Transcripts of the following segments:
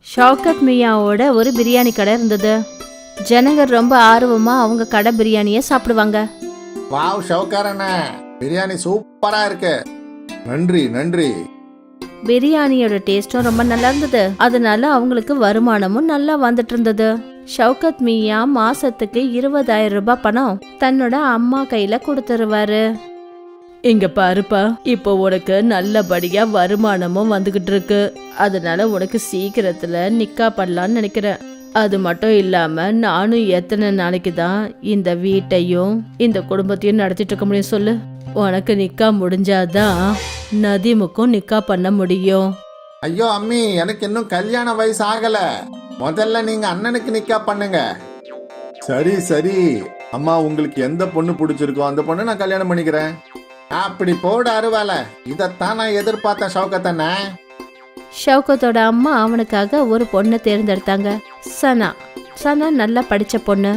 ஷவுகத் மியாவோட ஒரு பிரியாணி கடை இருந்தது. ஜனங்க ரொம்ப ஆர்வமா அவங்க கடை பிரியாணியை சாப்பிடுவாங்க. வாவ் ஷவுக்காரண்ணே, பிரியாணி சூப்பரா இருக்கு. நன்றி நன்றி. பிரியாணியோட டேஸ்டும் ரொம்ப நல்லா இருந்தது. அதனால அவங்களுக்கு வருமானமும் நல்லா வந்துட்டு இருந்தது. ஷவுகத் மியா மாசத்துக்கு 20,000 ரூபாய் பணம் தன்னோட அம்மா கையில கொடுத்துருவாரு. இங்க பாருப்பா, இப்போ உனக்கு நல்லபடியா வருமானமும் வந்துகிட்டு இருக்கு. அதனால உனக்கு சீக்கிரத்துல நிக்கா பண்ணலான்னு நினைக்கிறேன். அது மட்டும் இல்லாம நானும் எத்தனை நாளைக்கு தான் இந்த வீட்டையும் இந்த குடும்பத்தையும் நடத்திட்டு இருக்க முடியும் சொல்லு. உனக்கு நிக்கா முடிஞ்சாதான் நதீமுக்கும் நிக்கா பண்ண முடியும். ஐயோ அம்மி, எனக்கு இன்னும் கல்யாண வயசு ஆகல. முதல்ல நீங்க அண்ணனுக்கு நிக்கா பண்ணுங்க. சரி சரி அம்மா, உங்களுக்கு எந்த பொண்ணு பிடிச்சிருக்கோ அந்த பொண்ணு நான் கல்யாணம் பண்ணிக்கிறேன். அப்படி போட அருவால, இதத்தான் நான் எதிர்பார்த்தேன் ஷவுகத்தண்ணே. ஷவுகத்தோட அம்மா அவனுக்காக ஒரு பொண்ணை தேர்ந்தெடுத்தாங்க. சனா. சனா நல்லா படிச்ச பொண்ணு.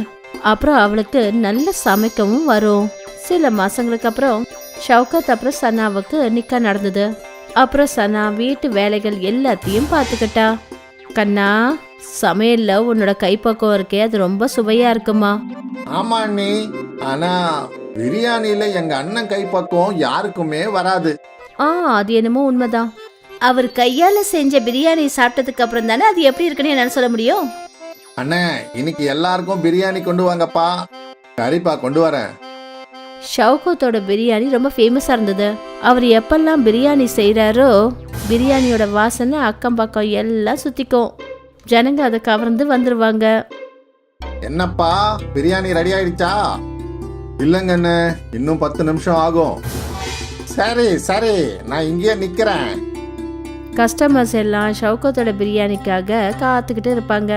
அப்புறம் அவளுக்கு நல்ல சமைக்கவும் வரும். சில மாசங்களுக்கு அப்புறம் ஷவுகத் அப்புறம் சனாவுக்கு நிக்கா நடந்தது. அப்புறம் சனா வீட்டு வேலைகள் எல்லாத்தையும் பார்த்துக்கிட்டா. கண்ணா, சமையல்ல உன்னோட கைப்பக்கம் இருக்கே, அது ரொம்ப சுவையா இருக்குமா? ஆமா அண்ணி, ஆனா பிரியாணியில எங்க அண்ணன் கைப்பக்குவம் யாருக்குமே வராது. அது என்னமோ உண்மைதான். அவர் கையால செஞ்ச பிரியாணி சாப்பிட்டதுக்கு அப்புறம் தானே அது எப்படி இருக்குன்னு என்னால சொல்ல முடியும். அண்ணே, இன்னைக்கு எல்லாருக்கும் பிரியாணி கொண்டு வாங்கப்பா. சரிப்பா, கொண்டு வரேன். ஷவுகத்தோட பிரியாணி ரொம்ப ஃபேமஸா இருந்தது. அவர் எப்பெல்லாம் பிரியாணி செய்யறாரோ பிரியாணியோட வாசனை அக்கம் பக்கம் எல்லாம் சுத்திக்கும். ஜனங்க அதை கவர்ந்து வந்துருவாங்க. என்னப்பா, பிரியாணி ரெடி ஆயிடுச்சா? இல்லங்க அண்ணே, இன்னும் 10 நிமிஷம் ஆகும். சரி சரி, நான் இங்கேயே நிக்கிறேன். கஸ்டமர்ஸ் எல்லாம் ஷவுகத்தோட பிரியாணிக்காக காத்துக்கிட்டு இருப்பாங்க.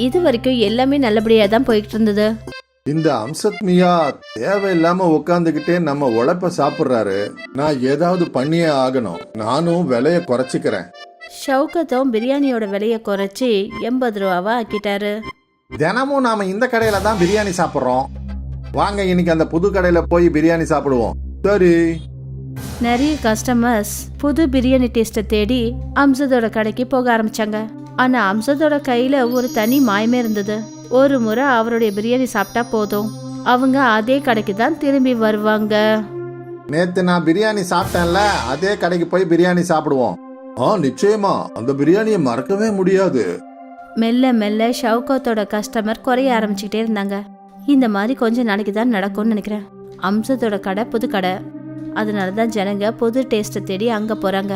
இது வரைக்கும் எல்லாமே நல்லபடியா தான் போயிட்டு இருந்தது. இந்த அம்சத் மியா தேவையில்லாம உட்காந்துக்கிட்டே நம்ம உழைப்ப சாப்பிடுறாரு. நான் ஏதாவது பண்ணியே ஆகணும். நானும் விலைய குறைச்சிக்கிறேன். ஷவுகத்தும் பிரியாணியோட விலையை குறைச்சி 80 ரூபாவா ஆக்கிட்டாரு. தினமும் நாம இந்த கடையில தான் பிரியாணி சாப்பிடுறோம். வாங்க இன்னைக்கு அந்த புது கடையில போய் பிரியாணி சாப்பிடுவோம். சரி. நிறைய கஸ்டமர்ஸ் புது பிரியாணி டேஸ்ட்டை தேடி அம்சதோட கடைக்கு போக ஆரம்பிச்சாங்க. ஆனா அம்சதோட கையில ஒரு தனி மாயமே இருந்தது. ஒரு முறை அவருடைய பிரியாணி சாப்பிட்டா போதும், அவங்க அதே கடைக்கு தான் திரும்பி வருவாங்க. நேத்து நான் பிரியாணி சாப்பிட்டேன்ல, அதே கடைக்கு போய் பிரியாணி சாப்பிடுவோம். நிச்சயமா, அந்த பிரியாணியை மறக்கவே முடியாது. மெல்ல மெல்ல ஷவுகத்தோட கஸ்டமர் குறைய ஆரம்பிச்சுக்கிட்டே இருந்தாங்க. இந்த மாதிரி கொஞ்ச நாளைக்கு தான் நடக்கும்னு நினைக்கிறேன். அம்சத்தோட கடை புது கடை, அதனால தான் ஜனங்க புது டேஸ்ட்டை தேடி அங்கே போகிறாங்க.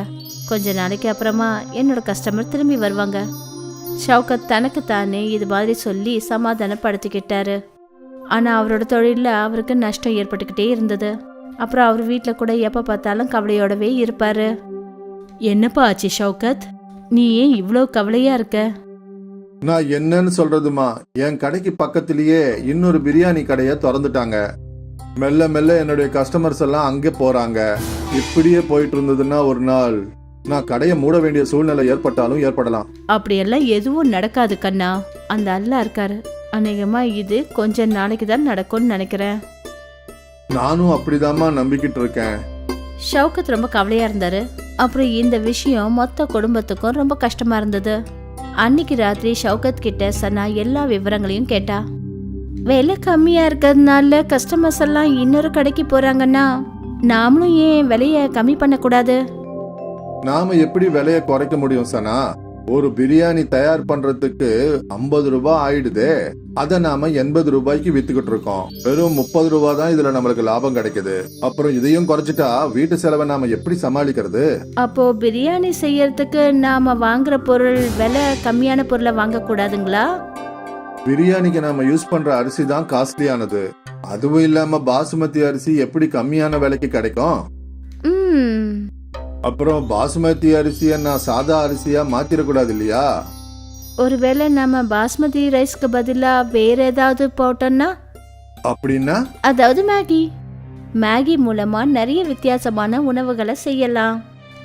கொஞ்ச நாளைக்கு அப்புறமா என்னோட கஸ்டமர் திரும்பி வருவாங்க. ஷவுகத் தனக்கு தானே இது மாதிரி சொல்லி சமாதானப்படுத்திக்கிட்டாரு. ஆனால் அவரோட தொழிலில் அவருக்கு நஷ்டம் ஏற்பட்டுக்கிட்டே இருந்தது. அப்புறம் அவர் வீட்டில் கூட எப்போ பார்த்தாலும் கவலையோடவே இருப்பாரு. என்னப்பா ஆச்சு ஷவுகத், நீ ஏன் இவ்வளோ கவலையா இருக்க? நான் என்னன்னு சொல்றதுமா, என் கடைக்கு பக்கத்திலேயே இன்னொரு பிரியாணி கடையை திறந்துட்டாங்க. மெல்ல மெல்ல என்னுடைய கஸ்டமர்ஸ் எல்லாம் அங்கே போறாங்க. இப்படியே போயிட்டு இருந்ததுன்னா ஒரு நாள் நான் கடையை மூட வேண்டிய சூழ்நிலை ஏற்பட்டாலும் ஏற்படலாம். அப்படியெல்லாம் எதுவும் நடக்காது கண்ணா, அந்த அல்லா இருக்காரு. அநேகமா இது கொஞ்ச நாளைக்கு தான் நடக்கும்னு நினைக்கிறேன். நானும் அப்படிதாம்மா நம்பிக்கிட்டு இருக்கேன். ஷவுகத் ரொம்ப கவலையா இருந்தாரு. அப்புறம் இந்த விஷயம் மொத்த குடும்பத்துக்கும் ரொம்ப கஷ்டமா இருந்தது. அன்னைக்கு ராத்திரி ஷவுகத் கிட்ட சனா எல்லா விவரங்களையும் கேட்டா. விலை கம்மியா இருக்கிறதுனால கஸ்டமர்ஸ் எல்லாம் இன்னொரு கடைக்கு போறாங்கன்னா நாமளும் ஏன் விலைய கம்மி பண்ண கூடாது? நாம எப்படி விலையை குறைக்க முடியும் சனா? ஒரு பிரியாணி தயார் பண்றதுக்கு 50 ரூபாய் ஆயிடுதே. அத நாம 80 ரூபாய்க்கு வித்துக்கிட்டு இருக்கோம். வெறும் 30 ரூபாய் தான் இதுல நம்மளுக்கு லாபம் கிடைக்குது. அப்புறம் இதையும் குறைச்சிட்டா வீட்டு செலவை நாம எப்படி சமாளிக்கிறது? அப்போ பிரியாணி செய்யறதுக்கு நாம வாங்குற பொருள் விலை கம்மியான பொருளை வாங்க கூடாதுங்களா? பிரியாணிக்கு நாம யூஸ் பண்ற அரிசி தான் காஸ்ட்லியானது. அதுவும் இல்லாம பாசுமதி அரிசி எப்படி கம்மியான விலைக்கு கிடைக்கும்? அப்புறம் பாசுமதி அரிசிய நான் சாதா அரிசியா மாத்திரக்கூடாது இல்லையா? ஒருவேளை நம்ம பாஸ்மதி ரைஸ்க்கு பதிலா வேற ஏதாவது போட்டோம்னா? அப்படின்னா? அதாவது மேகி மூலமா நிறைய வித்தியாசமான உணவுகளை செய்யலாம்.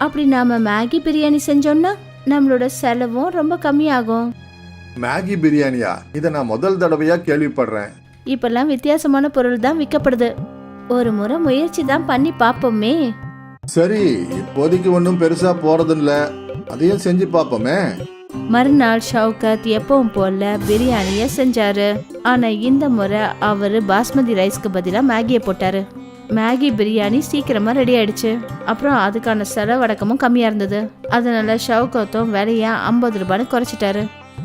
அப்படி நாம மேகி பிரியாணி செஞ்சோம்னா நம்மளோட செலவும் ரொம்ப கம்மியாகும். மேகி பிரியாணியா? இத நான் முதல் தடவையா கேள்விப்படுறேன். இப்பெல்லாம் வித்தியாசமான பொருள் தான் விற்கப்படுது. ஒரு முறை முயற்சி தான் பண்ணி பாப்போமே. சரி, இப்போதைக்கு ஒன்றும் பெருசா போறது இல்ல, அதையும் செஞ்சு பாப்போமே. மறுநாள் ஷவுகத் எப்பவும் போல பிரியாணிய செஞ்சாரு. ஆனா இந்த முறை அவரு பாஸ்மதி ரைஸ்க்கு பதிலா மேகியை போட்டாரு. மேகி பிரியாணி சீக்கிரமா ரெடி ஆயிடுச்சு. அப்புறம் அதுக்கான செலவடக்கமும் கம்மியா இருந்தது. அதனால ஷவுகத்தும் விலைய 50 ரூபான்னு குறைச்சிட்டாரு.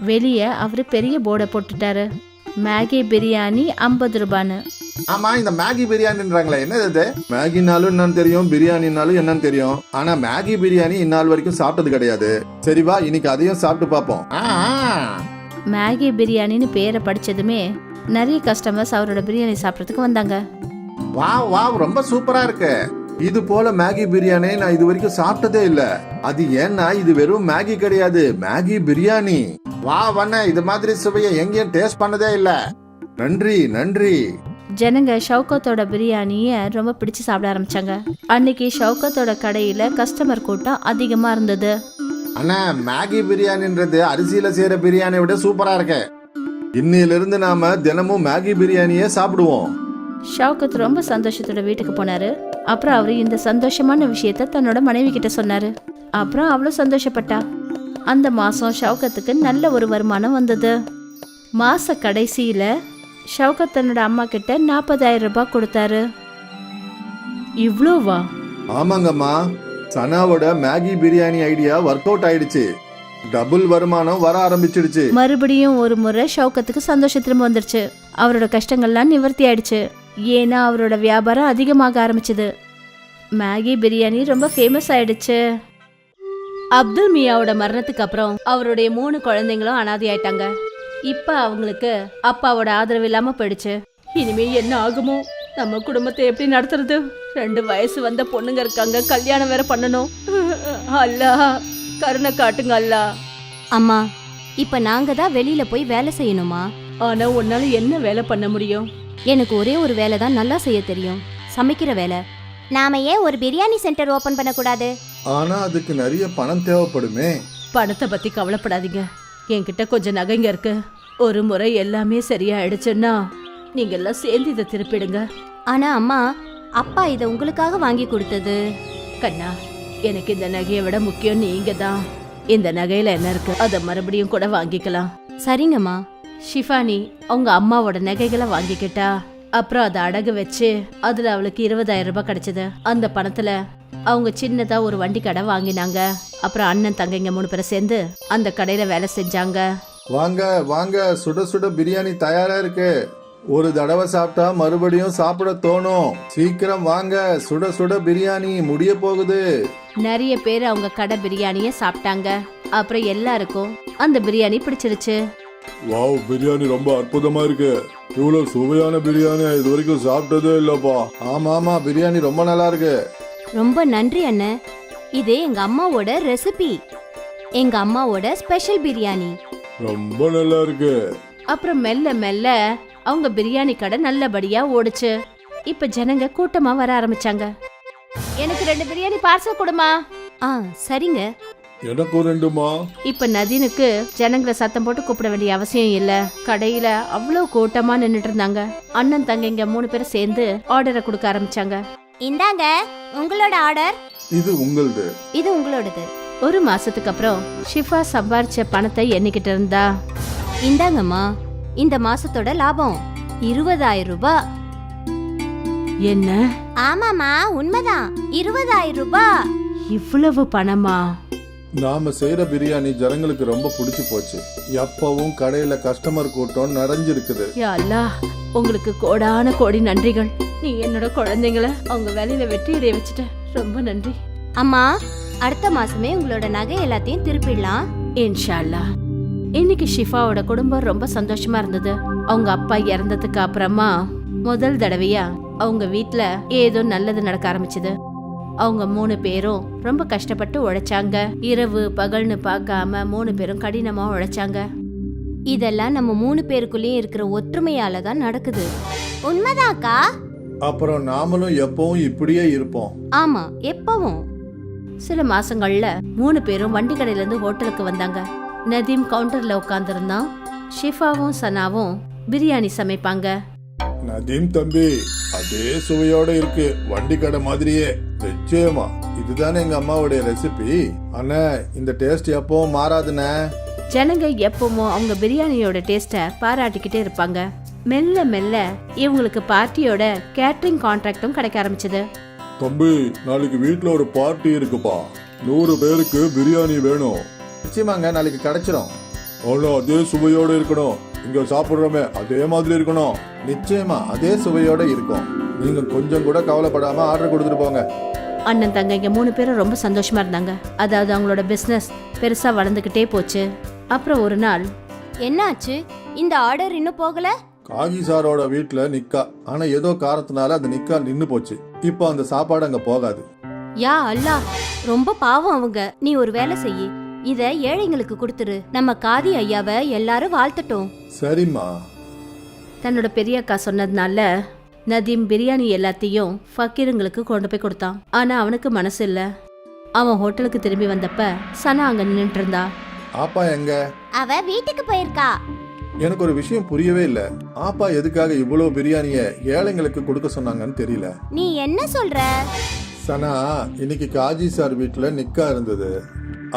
வெளியே அவரு பெரிய போர்டை போட்டுட்டாரு, மேகி பிரியாணி 50 ரூபான்னு. ஆமா, இந்த மேகி பிரியாணின்றாங்களே, என்னது? மேகினாலும் என்னன்னு தெரியும், பிரியாணினாலும் என்னன்னு தெரியும். ஆனா மேகி பிரியாணி இந்நாள் வரைக்கும் சாப்பிட்டது கிடையாது. சரி வா, இன்னைக்கு அதையும் சாப்பிட்டு பாப்போம். மேகி பிரியாணின்னு பேரை படிச்சதுமே நிறைய கஸ்டமர்ஸ் அவரோட பிரியாணி சாப்பிட்றதுக்கு வந்தாங்க. வாவ் வாவ், ரொம்ப சூப்பரா இருக்கு. இது போல மேகி பிரியாணி நான் இது வரைக்கும் சாப்பிட்டதே இல்ல. அது ஏன்னா இது வெறும் மேகி கிடையாது, மேகி பிரியாணி. வா வண்ண, இது மாதிரி சுவையை எங்கேயும் டேஸ்ட் பண்ணதே இல்ல. நன்றி நன்றி. ஜனங்க ஷவுகத்தோட பிரியாணிய ரொம்ப பிடிச்சு சாப்பிட ஆரம்பிச்சாங்க. அன்னைக்கு ஷவுகத்தோட கடையில கஸ்டமர் கூட்டம் அதிகமா இருந்தது. அண்ணா, மேகி பிரியாணின்றது அரிசியில செய்யற பிரியாணியை விட சூப்பரா இருக்கு. இன்னையிலிருந்து நாம தினமும் மேகி பிரியாணியே சாப்பிடுவோம். ஷவுகத் ரொம்ப சந்தோஷத்தோட வீட்டுக்கு போனாரு. அப்புறம் அவரு இந்த சந்தோஷமான விஷயத்த தன்னோட மனைவி கிட்ட சொன்னாரு. அப்புறம் அவ்வளவு சந்தோஷப்பட்டா. அந்த மாசம் ஷவுகத்துக்கு நல்ல ஒரு வருமானம் வந்தது. மாச கடைசியில ஷவுகத் தன்னோட அம்மா கிட்ட 40,000 ரூபாய் கொடுத்தாரு. இவ்ளோவா? ஆமாங்கம்மா, சனாவோட Maggi biryani idea work out ஆயிடுச்சு. டபுள் வருமானம் வர ஆரம்பிச்சிடுச்சு. மறுபடியும் ஒரு முறை ஷவுகத்துக்கு சந்தோஷம் திரும்ப வந்துருச்சு. அவரோட கஷ்டங்கள்லாம் நிவர்த்தி ஆயிடுச்சு. ஏன்னா அவரோட வியாபாரம் அதிகமாக ஆரம்பிச்சது. மேகி பிரியாணி ரொம்ப ஃபேமஸ் ஆயிடுச்சு. அப்துல் மியாவோட மரணத்துக்கு அப்புறம் அவருடைய 3 குழந்தைங்களும் அனாதை ஆயிட்டாங்க. இப்ப அவங்களுக்கு அப்பாவோட ஆதரவு இல்லாம போயிடுச்சு. இனிமே என்ன ஆகுமோ? நம்ம குடும்பத்தை எப்படி நடத்துறது? 2 வயசு வந்த பொண்ணுங்க இருக்காங்க, கல்யாணம் வேற பண்ணணும். அல்லா, கருணை காட்டுங்க அல்லா. அம்மா, இப்ப நாங்க தான் வெளியில போய் வேலை செய்யணுமா? ஆனா உன்னால என்ன வேலை பண்ண முடியும்? எனக்கு ஒரே ஒரு வேலை தான் நல்லா செய்ய தெரியும், சமைக்கிற வேலை. நாம ஏன் ஒரு பிரியாணி சென்டர் ஓபன் பண்ணக்கூடாது? ஆனா அதுக்கு நிறைய பணம் தேவைப்படுமே. பணத்தை பத்தி கவலைப்படாதீங்க, என்கிட்ட கொஞ்சம் நகைங்க இருக்கு. ஒரு முறை எல்லாமே சரியாயிடுச்சுன்னா நீங்க எல்லாம் சேர்ந்து இதை திருப்பிடுங்க. ஆனா அம்மா, அப்பா இதை உங்களுக்காக வாங்கி கொடுத்தது. கண்ணா, எனக்கு இந்த நகையை விட முக்கியம் நீங்க தான். இந்த நகையில என்ன இருக்கு, அதை மறுபடியும் கூட வாங்கிக்கலாம். சரிங்கம்மா. ஷிஃபானி அவங்க அம்மாவோட நகைகளை வாங்கிக்கிட்டா. அப்புறம் அதை அடகு வச்சு அதுல அவளுக்கு 20,000 ரூபாய் கிடைச்சது. அந்த பணத்துல அவங்க சின்னதா ஒரு வண்டி கடை வாங்கினாங்க. அப்புறம் அண்ணன் தங்கைங்க 3 பேரும் சேர்ந்து அந்த கடையில வேலை செஞ்சாங்க. வாங்க வாங்க, சுட சுட பிரியாணி தயாரா இருக்கு. ஒரு தடவை சாப்பிட்டா மறுபடியும் சாப்பிட தோணும். சீக்கிரம் வாங்க, சுட சுட பிரியாணி முடிய போகுது. நிறைய பேர் அவங்க கடை பிரியாணிய சாப்பிட்டாங்க. அப்புறம் எல்லாருக்கும் அந்த பிரியாணி பிடிச்சிருச்சு. வாவ், பிரியாணி ரொம்ப அற்புதமா இருக்கு. இவ்வளவு சுவையான பிரியாணி இது வரைக்கும் சாப்பிட்டதே இல்லப்பா. ஆமா ஆமா, பிரியாணி ரொம்ப நல்லா இருக்கு. ரொம்ப நன்றி அண்ணன். இது எங்க அம்மாவோட ரெசிபி, எங்க அம்மாவோட ஸ்பெஷல் பிரியாணி. ரொம்ப நல்லா இருக்கு. அப்புறம் மெல்ல மெல்ல அவங்க பிரியாணி கடை நல்லபடியா ஓடுச்சு. இப்ப ஜனங்க கூட்டமா வர ஆரம்பிச்சாங்க. எனக்கு 2 பிரியாணி பார்சல் கொடுமா. சரிங்க. எனக்கு 2மா. இப்ப நதீனுக்கு ஜனங்களை சத்தம் போட்டு கூப்பிட வேண்டிய அவசியம் இல்ல. கடையில அவ்வளவு கூட்டமா நின்னுட்டு இருந்தாங்க. அண்ணன் தங்கைங்க 3 பேரும் சேர்ந்து ஆர்டரை கொடுக்க ஆரம்பிச்சாங்க. இந்தாங்க உங்களோட ஆர்டர். இது உங்களது. இது உங்களோடது. ஒரு மாசத்துக்கு அப்புறம் ஷிஃபா சம்பாரிச்ச பணத்தை எண்ணிக்கிட்டு இருந்தா. இந்தாங்கம்மா, இந்த மாசத்தோட லாபம் 20,000 ரூபாய். என்ன? ஆமாமா, உண்மைதான், 20,000 ரூபாய். இவ்வளவு பணமா? நாம செய்யற பிரியாணி ஜனங்களுக்கு ரொம்ப பிடிச்சு போச்சு. எப்பவும் கடையில கஸ்டமர் கூட்டம் நிறைஞ்சிருக்குது. யா அல்லாஹ், உங்களுக்கு கோடான கோடி நன்றிகள். நீ என்னோட குழந்தைங்களை அவங்க வேலையில வெற்றி அடைய வச்சுட்ட. ரொம்ப நன்றி. அம்மா, அடுத்த மாசமே உங்களோட நகை எல்லாத்தையும் திருப்பிடலாம் இன்ஷா அல்லாஹ். இன்னைக்கு ஷிஃபாவோட குடும்பம் ரொம்ப சந்தோஷமா இருந்தது. அவங்க அப்பா இறந்ததுக்கு அப்புறமா முதல் தடவையா அவங்க வீட்ல ஏதோ நல்லது நடக்க ஆரம்பிச்சது. அவங்க 3 பேரும் ரொம்ப கஷ்டப்பட்டு உழைச்சாங்க. இரவு பகல்னு பார்க்காம 3 பேரும் கடினமா உழைச்சாங்க. இதெல்லாம் நம்ம 3 பேருக்குள்ளேயும் இருக்கிற ஒற்றுமையால தான் நடக்குது. உண்மைதாக்கா. அப்புறம் நாமளும் எப்பவும் இப்படியே இருப்போம். ஆமா, எப்பவும். சில மாசங்கள்ல 3 பேரும் வண்டி கடையில இருந்து ஹோட்டலுக்கு வந்தாங்க. நதீம் கவுண்டர்ல உட்கார்ந்துருந்தான். ஷிஃபாவும் சனாவும் பிரியாணி சமைப்பாங்க. நதீம் தம்பி, அதே சுவையோட இருக்கு, வண்டி கடை மாதிரியே. நிச்சயமா இதுதானே எங்க அம்மாவுடைய ரெசிபி. அண்ணா, இந்த டேஸ்ட் எப்பவும் மாறாதுண்ணே. ஜனங்க எப்பவும் அவங்க பிரியாணியோட டேஸ்ட பாராட்டிக்கிட்டே இருப்பாங்க. மெல்ல மெல்ல இவங்களுக்கு பார்ட்டியோட கேட்டரிங் கான்ட்ராக்டும் கிடைக்க ஆரம்பிச்சது. தம்பி, நாளைக்கு வீட்ல ஒரு பார்ட்டி இருக்குப்பா. 100 பேருக்கு பிரியாணி வேணும். நிச்சயமாங்க, நாளைக்கு கிடைச்சிரும். ஆனா அதே சுவையோட இருக்கணும். இங்க சாப்பிடுறோமே அதே மாதிரி இருக்கணும். நிச்சயமா அதே சுவையோட இருக்கும். நீங்க கொஞ்சம் கூட கவலைப்படாம ஆர்டர் கொடுத்துட்டு போங்க. அண்ணன் தங்கைங்க 3 பேரும் ரொம்ப சந்தோஷமா இருந்தாங்க. அதாவது அவங்களோட பிசினஸ் பெருசா வளர்ந்துகிட்டே போச்சு. அப்புறம் ஒரு நாள், என்னாச்சு? இந்த ஆர்டர் இன்னும் போகல? காகி சாரோட வீட்டுல நிக்கா. ஆனா ஏதோ காரணத்தினால அந்த நிக்கா நின்னு போச்சு. இப்போ அந்த சாப்பாடு அங்க போகாது. யா அல்லாஹ், ரொம்ப பாவம் அவங்க. நீ ஒரு வேலை செய்யி, இத ஏழைங்களுக்கு கொடுத்துரு. நம்ம காதி ஐயாவை எல்லாரும் வாழ்த்தட்டும். சரிம்மா. தன்னோட பெரிய அக்கா சொன்னதுனால நதீம் பிரியாணி எல்லாத்தையும் ஃபக்கீருங்களுக்கு கொண்டு போய் கொடுத்தான். ஆனா அவனுக்கு மனசு இல்ல. அவன் ஹோட்டலுக்கு திரும்பி வந்தப்ப சனா அங்க நின்னுட்டு இருந்தா. ஆப்பா எங்க? அவ வீட்டுக்கு போயிருக்கா. எனக்கு ஒரு விஷயம் புரியவே இல்ல. ஆப்பா எதுக்காக இவ்வளவு பிரியாணிய ஏழைங்களுக்கு கொடுக்க சொன்னாங்கன்னு தெரியல. நீ என்ன சொல்ற? சனா, இன்னைக்கு காஜி சார் வீட்டுல நிக்கா இருந்தது.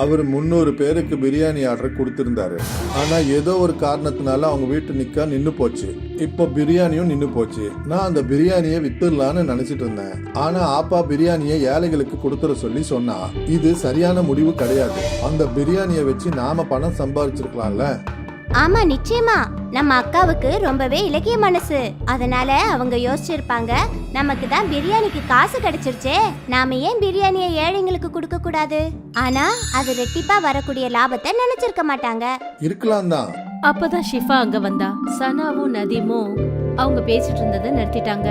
அவர் 300 பேருக்கு பிரியாணி ஆர்டர் கொடுத்திருந்தாரு. ஆனா ஏதோ ஒரு காரணத்தினால அவங்க வீட்டு நிக்கா நின்னு போச்சு. இப்போ பிரியாணியும் நின்னு போச்சு. நான் அந்த பிரியாணியை வித்துடலான்னு நினைச்சிட்டு இருந்தேன். ஆனா ஆப்பா பிரியாணியை ஏழைகளுக்கு கொடுத்துட சொல்லி சொன்னா. இது சரியான முடிவு கிடையாது. அந்த பிரியாணியை வச்சு நாம பணம் சம்பாதிச்சிருக்கலாம்ல. ஆமா, நிச்சயமா. நம்ம அக்காவுக்கு ரொம்பவே இலக்கிய மனசு. அதனால அவங்க யோசிச்சிருப்பாங்க, நமக்கு தான் பிரியாணிக்கு காசு கிடைச்சிருச்சே, நாம ஏன் பிரியாணியை ஏழைங்களுக்கு கொடுக்க கூடாது? ஆனா அது ரெட்டிப்பா வரக்கூடிய லாபத்தை நினைச்சிருக்க மாட்டாங்க. இருக்கலாம் தான். அப்பதான் ஷிஃபா அங்க வந்தா. சனாவும் நதீமும் அவங்க பேசிட்டு இருந்ததை நிறுத்திட்டாங்க.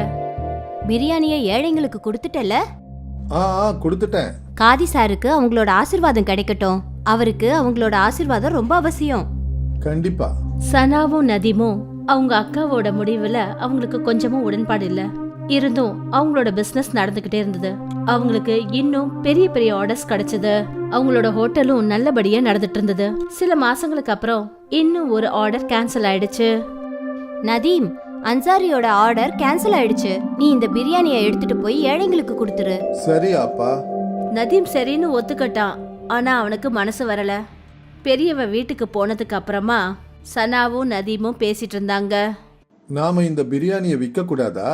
பிரியாணியை ஏழைங்களுக்கு கொடுத்துட்டல? கொடுத்துட்டேன். காதி சாருக்கு அவங்களோட ஆசீர்வாதம் கிடைக்கட்டும். அவருக்கு அவங்களோட ஆசீர்வாதம் ரொம்ப அவசியம். கண்டிப்பா. சனாவும் நதீமும் அவங்க அக்காவோட முடிவுல அவங்களுக்கு கொஞ்சமும் உடன்பாடு இல்ல. இருந்தும் அவங்களோட பிசினஸ் நடந்துகிட்டே இருந்தது. அவங்களுக்கு இன்னும் பெரிய பெரிய ஆர்டர்ஸ் கிடைச்சது. அவங்களோட ஹோட்டலும் நல்லபடியா நடந்துட்டு இருந்தது. சில மாசங்களுக்கு அப்புறம் இன்னும் ஒரு ஆர்டர் கேன்சல் ஆயிடுச்சு. நதீம், அன்சாரியோட ஆர்டர் கேன்சல் ஆயிடுச்சு. நீ இந்த பிரியாணியை எடுத்துட்டு போய் ஏழைங்களுக்கு கொடுத்துரு. சரி அப்பா. நதீம் சரின்னு ஒத்துக்கிட்டான். ஆனா அவனுக்கு மனசு வரல. பெரியவ வீட்டுக்கு போனதுக்கு அப்புறமா சனாவும் நதீமும் பேசிட்டு இருந்தாங்க. நாம இந்த பிரியாணியை விற்க கூடாதா?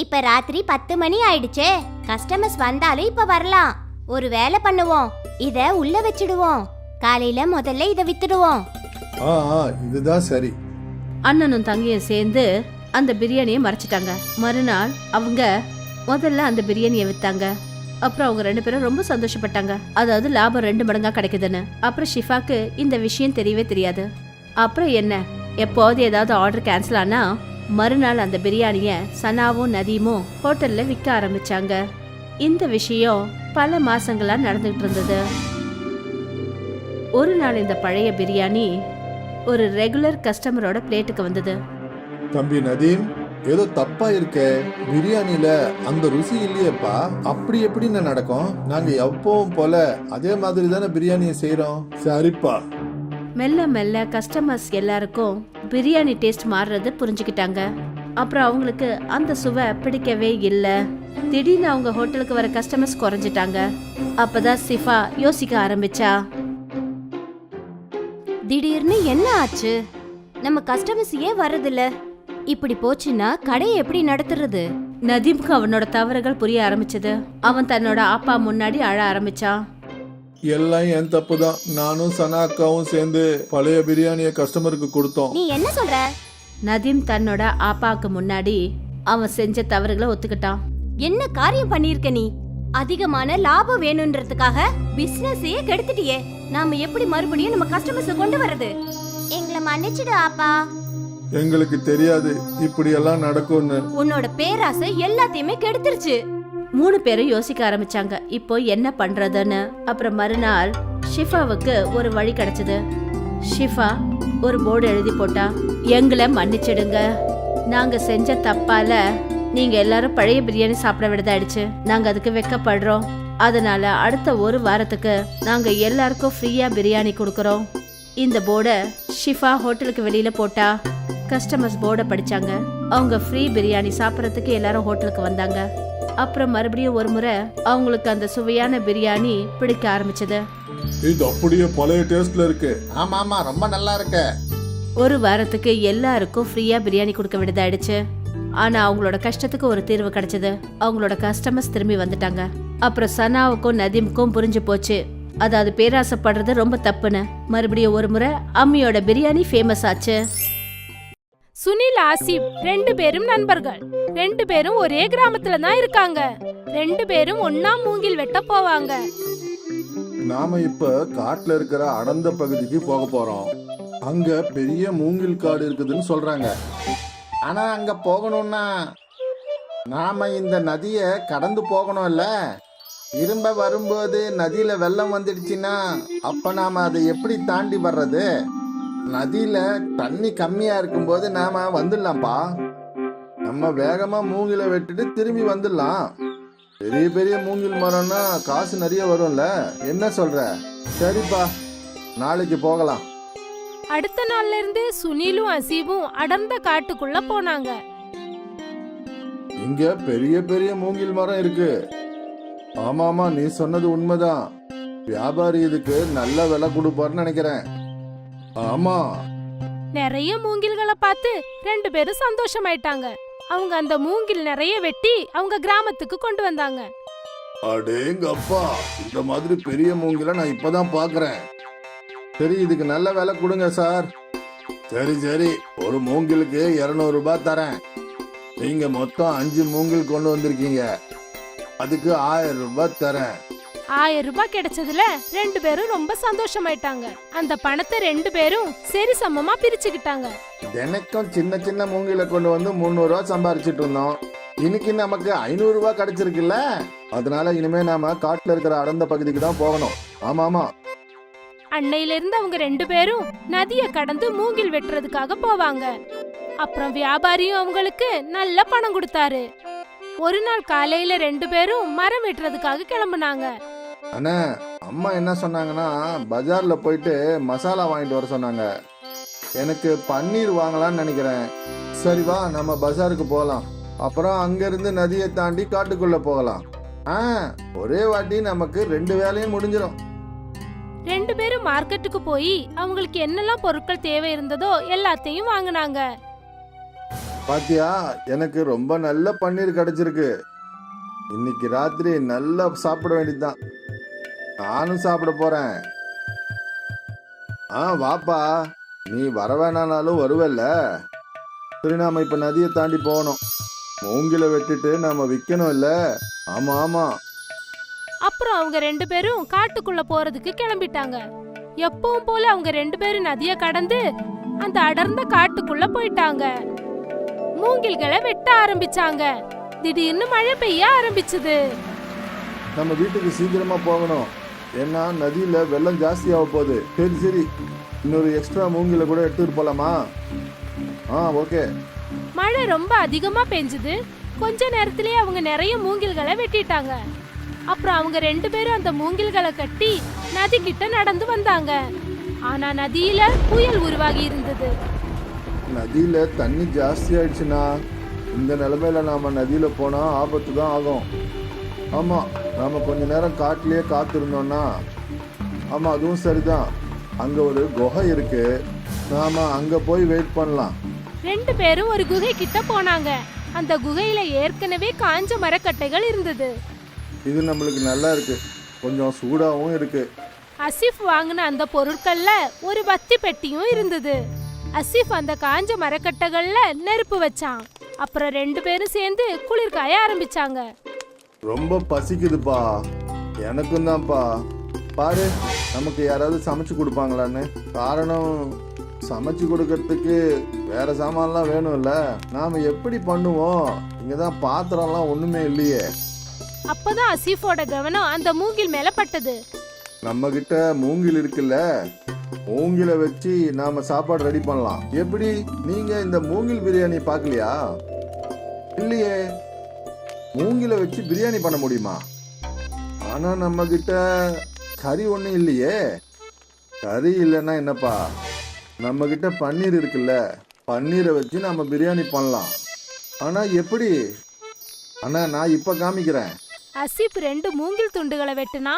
இப்ப ராத்திரி 10 மணி ஆயிடுச்சே, கஸ்டமர்ஸ் வந்தாலும் இப்ப வரலாம். ஒரு வேலை பண்ணுவோம், இத உள்ள வச்சிடுவோம். காலையில முதல்ல இத வித்துடுவோம். இதுதான் சரி. அண்ணனும் தங்கையும் சேர்ந்து அந்த பிரியாணியை மறைச்சிட்டாங்க. மறுநாள் அவங்க முதல்ல அந்த பிரியாணியை வித்தாங்க. அப்புறம் அவங்க 2 பேரும் ரொம்ப சந்தோஷப்பட்டாங்க. அதாவது லாபம் 2 மடங்கா கிடைக்குதுன்னு. அப்புறம் ஷிஃபாக்கு இந்த விஷயம் தெரியவே தெரியாது. அப்புறம் என்ன, எப்போது ஏதாவது ஆர்டர் கேன்சல் ஆனா மறுநாள் அந்த பிரியாணிய சனாவும் நதீமும் ஹோட்டல்ல விற்க ஆரம்பிச்சாங்க. இந்த விஷயம் பல மாசங்களா நடந்துகிட்டு இருந்தது. ஒரு நாள் இந்த பழைய பிரியாணி ஒரு ரெகுலர் கஸ்டமரோட பிளேட்டுக்கு வந்தது. தம்பி நதீம், ஏதோ தப்பா இருக்கே. பிரியாணில அந்த ருசி இல்லையேப்பா. அப்படி எப்படின்னு நடக்கும்? நாங்க எப்பவும் போல அதே மாதிரி தானே பிரியாணியை செய்யறோம். சரிப்பா. மெல்ல மெல்ல கஸ்டமர்ஸ் எல்லாருக்கும் பிரியாணி டேஸ்ட் மாறுறது புரிஞ்சுக்கிட்டாங்க. அப்புறம் அவங்களுக்கு அந்த சுவை பிடிக்கவே இல்லை. திடீர்னு அவங்க ஹோட்டலுக்கு வர கஸ்டமர்ஸ் குறைஞ்சிட்டாங்க. அப்பதான் ஷிஃபா யோசிக்க ஆரம்பிச்சா. திடீர்னு என்ன ஆச்சு? நம்ம கஸ்டமர்ஸ் ஏன் வரதில்ல? இப்படி போச்சுன்னா கடையை எப்படி நடத்துறது? நதீமுக்கு அவனோட தவறுகள் புரிய ஆரம்பிச்சது. அவன் தன்னோட அப்பா முன்னாடி அழ ஆரம்பிச்சான். எல்லாம் என் தப்பு தான். நானும் சனா அக்காவும் சேர்ந்து பழைய பிரியாணியை கஸ்டமருக்கு கொடுத்தோம். நீ என்ன சொல்ற? நதீம் தன்னோட அப்பாவுக்கு முன்னாடி அவன் செஞ்ச தவறுகளை ஒத்துக்கிட்டான். என்ன காரியம் பண்ணிருக்க நீ? அதிகமான லாபம் வேணும்ன்றதுக்காக பிசினஸையே கெடுத்துட்டியே. நாம எப்படி மறுபடியும் நம்ம கஸ்டமர்ஸ் கொண்டு வரது? எங்களை மன்னிச்சிடு அப்பா. எங்களுக்கு தெரியாது இப்படி எல்லாம் நடக்கும்னு. உன்னோட பேராசை எல்லாத்தையுமே கெடுத்துருச்சு. 3 பேரும் யோசிக்க ஆரம்பிச்சாங்க இப்போ என்ன பண்றதுன்னு. அப்புறம் மறுநாள் ஷிஃபாவுக்கு ஒரு வழி கிடைச்சது. ஷிஃபா ஒரு போர்டு எழுதி போட்டா, எங்களை மன்னிச்சிடுங்க. நாங்க செஞ்ச தப்பால நீங்க எல்லாரும் பழைய பிரியாணி சாப்பிட விடதாயிடுச்சு. நாங்க அதுக்கு வெக்கப்படுறோம். அதனால அடுத்த 1 வாரத்துக்கு நாங்க எல்லாருக்கும் ஃப்ரீயா பிரியாணி கொடுக்கறோம். இந்த போர்டை ஷிஃபா ஹோட்டலுக்கு வெளியில போட்டா. கஸ்டமர்ஸ் போர்டை படிச்சாங்க. அவங்க ஃப்ரீ பிரியாணி சாப்பிட்றதுக்கு எல்லாரும் ஹோட்டலுக்கு வந்தாங்க. அப்புறம் மறுபடியும் ஒரு முறை அவங்களுக்கு அந்த சுவையான பிரியாணி பிடிக்க ஆரம்பிச்சது. இது அப்படியே பழைய டேஸ்ட்ல இருக்கு. ஆமா ஆமா, ரொம்ப நல்லா இருக்கு. ஒரு வாரத்துக்கு எல்லாருக்கும் ஃப்ரீயா பிரியாணி கொடுக்க வேண்டியதாயிடுச்சு. ஆனா அவங்களோட கஷ்டத்துக்கு ஒரு தீர்வு கிடைச்சது. அவங்களோட கஸ்டமர்ஸ் திரும்பி வந்துட்டாங்க. அப்புறம் சனாவுக்கும் நதீமுக்கும் புரிஞ்சு போச்சு, அதாவது பேராசைப்படுறது ரொம்ப தப்புன்னு. மறுபடியும் ஒரு முறை அம்மியோட பிரியாணி ஃபேமஸ் ஆச்சு. சுனில் ஆசிப் 2 பேரும் நண்பர்கள். 2 பேரும் ஒரே கிராமத்துல தான் இருக்காங்க. 2 பேரும் ஒண்ணா மூங்கில் வெட்ட போவாங்க. நாம இப்ப காட்டுல இருக்கிற அடர்ந்த பகுதிக்கு போக போறோம். அங்க பெரிய மூங்கில் காடு இருக்குதுன்னு சொல்றாங்க. ஆனா அங்க போகணும்னா நாம இந்த நதிய கடந்து போகணும்ல. திரும்ப வரும்போது நதியில வெள்ளம் வந்துடுச்சுன்னா அப்ப நாம அதை எப்படி தாண்டி வர்றது? நதியில தண்ணி கம்மியா இருக்கும்போது நாம வந்துடலாம்ப்பா. நம்ம வேகமா மூங்கில வெட்டிட்டு திரும்பி வந்துடலாம். பெரிய பெரிய மூங்கில் மரம்னா காசு நிறைய வரும்ல, என்ன சொல்ற? சரிப்பா, நாளைக்கு போகலாம். அடுத்த நாள்ல இருந்து சுனிலும் அசீபும் அடர்ந்த காட்டுக்குள்ள போனாங்க. இங்க பெரிய பெரிய மூங்கில் மரம் இருக்கு. ஆமாமா, நீ சொன்னது உண்மைதான். வியாபாரி இதுக்கு நல்ல விலை கொடுப்பாருன்னு நினைக்கிறேன். ஆமா, நிறைய மூங்கில்களை பார்த்து 2 பேரும் சந்தோஷமாயிட்டாங்க. அவங்க அந்த மூங்கில் நிறைய வெட்டி அவங்க கிராமத்துக்கு கொண்டு வந்தாங்க. அடேங்கப்பா, இந்த மாதிரி பெரிய மூங்கில நான் இப்பதான் பாக்குறேன். சரி, இதுக்கு நல்ல விலை கொடுங்க சார். சரி சரி, ஒரு மூங்கிலுக்கு 200 ரூபாய் தரேன். நீங்க மொத்தம் 5 மூங்கில் கொண்டு வந்திருக்கீங்க, அதுக்கு 1000 ரூபாய் தரேன். 1000 ரூபாய் கிடைச்சதுல 2 பேரும் ரொம்ப சந்தோஷமாயிட்டாங்க. அந்த பணத்தை 2 பேரும் சரி சமமா பிரிச்சுக்கிட்டாங்க. தினைக்கும் சின்ன சின்ன மூங்கில கொண்டு வந்து 300 ரூபாய் சம்பாரிச்சிட்டு இருந்தோம். இன்னைக்கு நமக்கு 500 ரூபாய் கிடைச்சிருக்குல்ல. அதனால இனிமே நாம காட்டுல இருக்கிற அடர்ந்த பகுதிக்கு தான் போகணும். ஆமா ஆமா. அன்னையில இருந்து அவங்க 2 பேரும் நதிய கடந்து மூங்கில் வெட்டுறதுக்காக போவாங்க. அப்புறம் வியாபாரியும் அவங்களுக்கு நல்ல பணம் கொடுத்தாரு. ஒரு நாள் காலையில 2 பேரும் மரம் வெட்டுறதுக்காக கிளம்புனாங்க. அண்ணா, அம்மா என்ன சொன்னாங்கன்னா பஜார்ல போயிட்டு மசாலா வாங்கிட்டு வர சொன்னாங்க. எனக்கு பன்னீர் வாங்கலாம்னு நினைக்கிறேன். சரி வா, நம்ம பஜாருக்கு போகலாம். அப்புறம் அங்கிருந்து நதியை தாண்டி காட்டுக்குள்ள போகலாம். ஒரே வாட்டி நமக்கு 2 வேலையும் முடிஞ்சிடும். 2 பேரும் மார்க்கெட்டுக்கு போய் அவங்களுக்கு என்னெல்லாம் பொருட்கள் தேவை இருந்ததோ எல்லாத்தையும் வாங்கினாங்க. பாத்தியா, எனக்கு ரொம்ப நல்ல பன்னீர் கிடைச்சிருக்கு. இன்னைக்கு ராத்திரி நல்லா சாப்பிட வேண்டியதுதான். நானும் சாப்பிட போறேன். வாப்பா, நீ வர வேணானாலும் வருவல்ல. சரி, நாம இப்ப நதியை தாண்டி போகணும். மூங்கில வெட்டிட்டு நாம விக்கணும் இல்ல. ஆமா ஆமா. அப்புறம் அவங்க 2 பேரும் காட்டுக்குள்ள போறதுக்கு கிளம்பிட்டாங்க. எப்பவும் போல அவங்க 2 பேரும் நதிய கடந்து அந்த அடர்ந்த காட்டுக்குள்ள போயிட்டாங்க. மூங்கில்களை வெட்ட ஆரம்பிச்சாங்க. திடீர்னு மழை பெய்ய ஆரம்பிச்சது. நம்ம வீட்டுக்கு சீக்கிரமா போகணும், ஏன்னா நதியில வெள்ளம் ஜாஸ்தி ஆக போகுது. சரி சரி, இன்னொரு எக்ஸ்ட்ரா மூங்கில கூட எடுத்துட்டு போலாமா? ஓகே. மழை ரொம்ப அதிகமா பெஞ்சது. கொஞ்ச நேரத்திலேயே அவங்க நிறைய மூங்கில்களை வெட்டிட்டாங்க. அப்புறம் அவங்க 2 பேரும் அந்த மூங்கில்களை கட்டி நதி கிட்ட நடந்து வந்தாங்க. ஆனா நதியில புயல் உருவாகி இருந்தது. நதியில தண்ணி ஜாஸ்தி ஆயிடுச்சுன்னா இந்த நிலைமையில நாம நதியில போனா ஆபத்து தான் ஆகும். ஆமா, நாம கொஞ்ச நேரம் காட்டிலேயே காத்திருந்தோம்னா. ஆமா, அதுவும் சரிதான். அங்க ஒரு குகை இருக்கு, நாம அங்க போய் வெயிட் பண்ணலாம். 2 பேரும் ஒரு குகை கிட்ட போனாங்க. அந்த குகையில ஏற்கனவே காஞ்ச மரக்கட்டைகள் இருந்தது. இது நம்மளுக்கு நல்லா இருக்கு, கொஞ்சம் சூடாவும் இருக்கு. அசிஃப் வாங்கின அந்த பொருட்கள்ல ஒரு பத்தி பெட்டியும் இருந்தது. அசிஃப் அந்த காஞ்ச மரக்கட்டைகள்ல நெருப்பு வச்சான். அப்புறம் 2 பேரும் சேர்ந்து குளிர் காய ஆரம்பிச்சாங்க. ரொம்ப பசிக்குதுப்பா. எனக்கும் தான்ப்பா. பாரு, நமக்கு யாராவது சமைச்சு கொடுப்பாங்களான்னு. காரணம், சமைச்சு கொடுக்கறதுக்கு வேற சாமான்லாம் வேணும்ல. நாம எப்படி பண்ணுவோம்? இங்கதான் பாத்திரம்லாம் ஒண்ணுமே இல்லையே. அப்பதான் அசீஃபோட கவனம் அந்த மூங்கில் மேல பட்டது. நம்ம கிட்ட மூங்கில் இருக்குல்ல, மூங்கில வச்சு நாம சாப்பாடு ரெடி பண்ணலாம். எப்படி? நீங்க இந்த மூங்கில் பிரியாணி பார்க்கலையா? இல்லையே. மூங்கில வச்சு பிரியாணி பண்ண முடியுமா? ஆனா நம்ம கிட்ட கறி ஒண்ணும் இல்லையே. கறி இல்லைன்னா என்னப்பா, நம்ம கிட்ட பன்னீர் இருக்குல்ல, பன்னீரை வச்சு நம்ம பிரியாணி பண்ணலாம். ஆனா எப்படி? ஆனா நான் இப்ப காமிக்கிறேன். அசீப் 2 மூங்கில் துண்டுகளை வெட்டினா.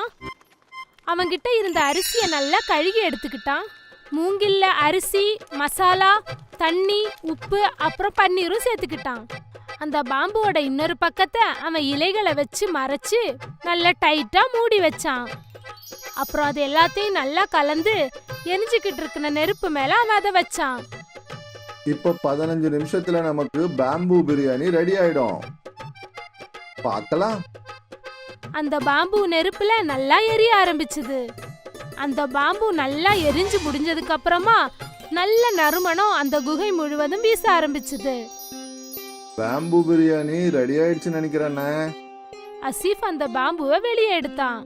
அவன்கிட்ட இருந்த அரிசியை நல்லா கழுகி எடுத்துக்கிட்டான். மூங்கில்ல அரிசி, மசாலா, தண்ணி, உப்பு அப்புறம் பன்னீரும் சேர்த்துக்கிட்டான். அந்த பாம்புவோட இன்னொரு பக்கத்தை அவன் இலைகளை வச்சு மறைச்சு நல்லா டைட்டா மூடி வச்சான். அப்புறம் அது எல்லாத்தையும் நல்லா கலந்து எரிஞ்சுக்கிட்டு இருக்கிற நெருப்பு மேல அவன் அதை வச்சான். இப்ப 15 நிமிஷத்துல நமக்கு பேம்பு பிரியாணி ரெடி ஆயிடும். பார்க்கலாம். அந்த பாம்பு நெருப்புல நல்லா எரிய ஆரம்பிச்சுது. அந்த பாம்பு நல்லா எரிஞ்சு முடிஞ்சதுக்கு அப்புறமா நல்ல நறுமணம் அந்த குகை முழுவதும் வீச ஆரம்பிச்சுது. பேம்பு பிரியாணி ரெடி ஆயிடுச்சுன்னு நினைக்கிறேன். அசீஃப் அந்த பாம்புவை வெளியே எடுத்தான்.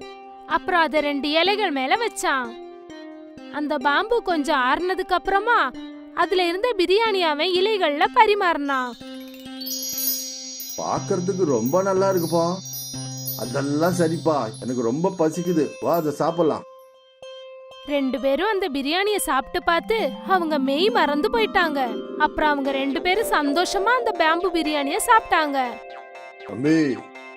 அப்புறம் அதை 2 இலைகள் மேல வச்சான். அந்த பாம்பு கொஞ்சம் ஆறுனதுக்கு அப்புறமா அதுல இருந்த பிரியாணி அவன் இலைகள்ல பரிமாறினான். பாக்குறதுக்கு ரொம்ப நல்லா இருக்குப்பா. அதெல்லாம் சரிப்பா, எனக்கு ரொம்ப பசிக்குது, வா அதை சாப்பிடலாம். 2 பேரும் அந்த பிரியாணிய சாப்பிட்டு பார்த்து அவங்க மெய் மறந்து போயிட்டாங்க. அப்புறம் அவங்க 2 பேரும் சந்தோஷமா அந்த பேம்பு பிரியாணிய சாப்பிட்டாங்க. தம்பி,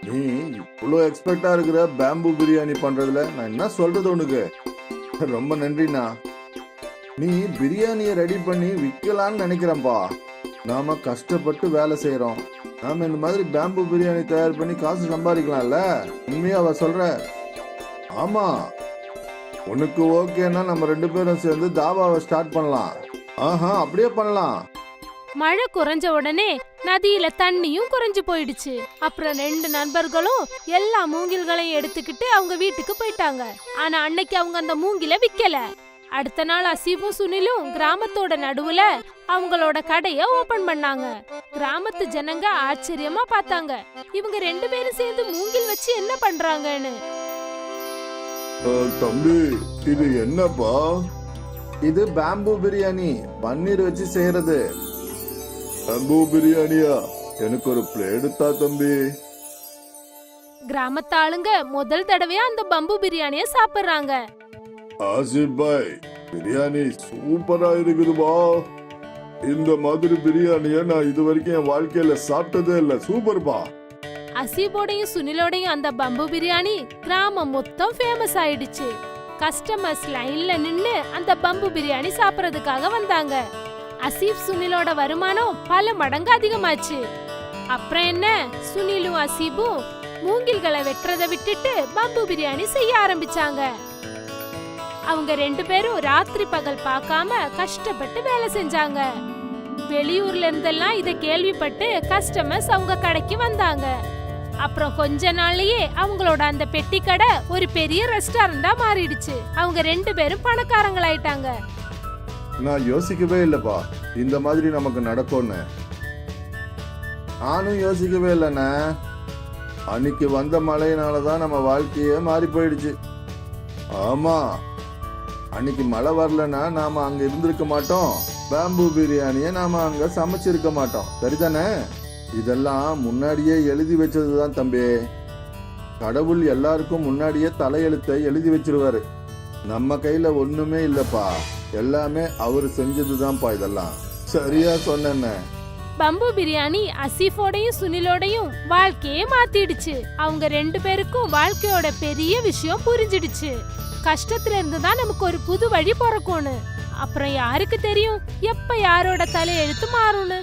நீ இவ்வளோ எக்ஸ்பர்ட்டா இருக்கிற பேம்பு பிரியாணி பண்றதுல நான் என்ன சொல்றது உனக்கு? ரொம்ப நன்றிண்ணா. நீ பிரியாணியை ரெடி பண்ணி விற்கலான்னு நினைக்கிறேன்ப்பா. நாம கஷ்டப்பட்டு வேலை செய்யறோம், நாம இந்த மாதிரி பேம்பு பிரியாணி தயார் பண்ணி காசு சம்பாதிக்கலாம்ல. உண்மையாவ சொல்ற? ஆமா, உனக்கு ஓகேன்னா நம்ம 2 பேரும் சேர்ந்து தாபாவை ஸ்டார்ட் பண்ணலாம். ஆஹா, அப்படியே பண்ணலாம். மழை குறைஞ்ச உடனே நதியில தண்ணியும் குறைஞ்சு போயிடுச்சு. அப்புறம் 2 நண்பர்களும் எல்லா மூங்கில்களையும் எடுத்துக்கிட்டு அவங்க வீட்டுக்கு போயிட்டாங்க. ஆனா அன்னைக்கு அவங்க அந்த மூங்கில விக்கல. அடுத்த நாள் அசீஃபும் சுனிலும் கிராமத்தோட நடுவுல அவங்களோட கடைய ஓபன் பண்ணாங்க. கிராமத்து ஜனங்க ஆச்சரியமா பார்த்தாங்க, இவங்க 2 பேரும் சேர்ந்து மூங்கில் வச்சு என்ன பண்றாங்கன்னு. தம்பி, இது என்னப்பா? இது பேம்பு பிரியாணி, பன்னீர் வச்சு செய்யறது. பேம்பு பிரியாணியா? எனக்கு ஒரு பிளேட் தா தம்பி. கிராமத்து ஆளுங்க முதல் தடவையா அந்த பம்பு பிரியாணிய சாப்பிடுறாங்க. ஆசிப் பாய், பிரியாணி சூப்பரா இருக்குதுப்பா. இந்த மாதிரி பிரியாணிய நான் இது வரைக்கும் என் வாழ்க்கையில சாப்பிட்டதே இல்ல. சூப்பர்பா. அசீபோடையும் சுனிலோடையும் அந்த பம்பு பிரியாணி கிராமம் மொத்தம் ஃபேமஸ் ஆயிடுச்சு. கஸ்டமர்ஸ் லைன்ல நின்னு அந்த பம்பு பிரியாணி சாப்பிடுறதுக்காக வந்தாங்க. அசீப் சுனிலோட வருமானம் பல மடங்கு அதிகமாச்சு. அப்புறம் என்ன, சுனிலும் அசீபும் மூங்கில்களை வெட்டுறதை விட்டுட்டு பம்பு பிரியாணி செய்ய ஆரம்பிச்சாங்க. அவங்க 2 பேரும் ராத்திரி பகல் பார்க்காம கஷ்டப்பட்டு வேலை செஞ்சாங்க. வெளியூர்ல இருந்தெல்லாம் இத கேள்விப்பட்டு கஸ்டமர்ஸ் அவங்க கடைக்கு வந்தாங்க. அப்புறம் கொஞ்ச நாள்லயே அவங்களோட அந்த பெட்டி கடை ஒரு பெரிய ரெஸ்டாரண்டா மாறிடுச்சு. அவங்க 2 பேரும் பணக்காரங்களாயிட்டாங்க. நான் யோசிக்கவே இல்லப்பா இந்த மாதிரி நமக்கு நடக்கும்னு. நானும் யோசிக்கவே இல்லைண்ணே. அன்னைக்கு வந்த மழையினாலதான் நம்ம வாழ்க்கையே மாறி போயிடுச்சு. ஆமா, அன்னைக்கு மழை வரலன்னா நாம அங்க இருந்திருக்க மாட்டோம். பேம்பு பிரியாணிய நாம அங்க சமைச்சிருக்க மாட்டோம். சரிதானே? இதெல்லாம் முன்னாடியே எழுதி வச்சதுதான் தம்பி. கடவுள் எல்லாருக்கும் முன்னாடியே தலையெழுத்தை எழுதி வச்சிருவாரு. நம்ம கையில ஒண்ணுமே இல்லப்பா, எல்லாமே அவரு செஞ்சதுதான்ப்பா. இதெல்லாம் சரியா சொன்ன. பம்பு பிரியாணி அசீஃபோடையும் சுனிலோடையும் வாழ்க்கையே மாத்திடுச்சு. அவங்க 2 பேருக்கும் வாழ்க்கையோட பெரிய விஷயம் புரிஞ்சிடுச்சு. கஷ்டத்துல இருந்து தான் நமக்கு ஒரு புது வழி பிறக்கும்னு. அப்புறம் யாருக்கு தெரியும் எப்ப யாரோட தலையெழுத்து மாறும்னு.